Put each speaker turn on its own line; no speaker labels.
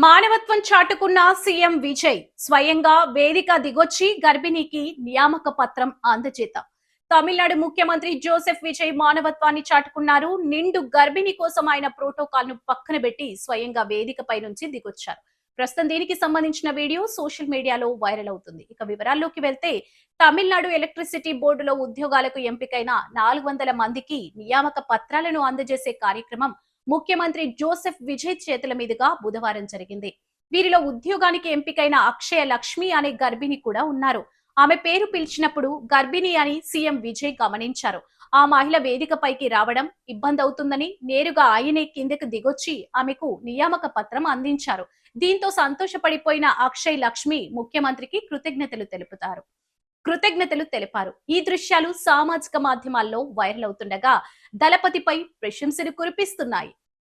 మానవత్వం చాటుకున్న సీఎం విజయ్ స్వయంగా వేదిక దిగొచ్చి గర్భిణికి నియామక పత్రం అందజేత తమిళనాడు ముఖ్యమంత్రి జోసెఫ్ విజయ్ మానవత్వాన్ని చాటుకున్నారు. నిండు గర్భిణి కోసం ఆయన ప్రోటోకాల్ ను పక్కన పెట్టి స్వయంగా వేదికపై నుంచి దిగొచ్చారు. ప్రస్తుతం దీనికి సంబంధించిన వీడియో సోషల్ మీడియాలో వైరల్ అవుతుంది. ఇక వివరాల్లోకి వెళ్తే తమిళనాడు ఎలక్ట్రిసిటీ బోర్డులో ఉద్యోగాలకు ఎంపికైన 400 మందికి నియామక పత్రాలను అందజేసే కార్యక్రమం ముఖ్యమంత్రి జోసెఫ్ విజయ్ చేతుల మీదుగా బుధవారం జరిగింది. వీరిలో ఉద్యోగానికి ఎంపికైన అక్షయ లక్ష్మి అనే గర్భిణి కూడా ఉన్నారు. ఆమె పేరు పిలిచినప్పుడు గర్భిణి అని సీఎం విజయ్ గమనించారు. ఆ మహిళ వేదికపైకి రావడం ఇబ్బంది అవుతుందని నేరుగా ఆయనే కిందకు దిగొచ్చి ఆమెకు నియామక పత్రం అందించారు. దీంతో సంతోషపడిపోయిన అక్షయ్ లక్ష్మి ముఖ్యమంత్రికి కృతజ్ఞతలు తెలిపారు. ఈ దృశ్యాలు సామాజిక మాధ్యమాల్లో వైరల్ అవుతుండగా దళపతిపై ప్రశంసలు కురిపిస్తున్నాయి.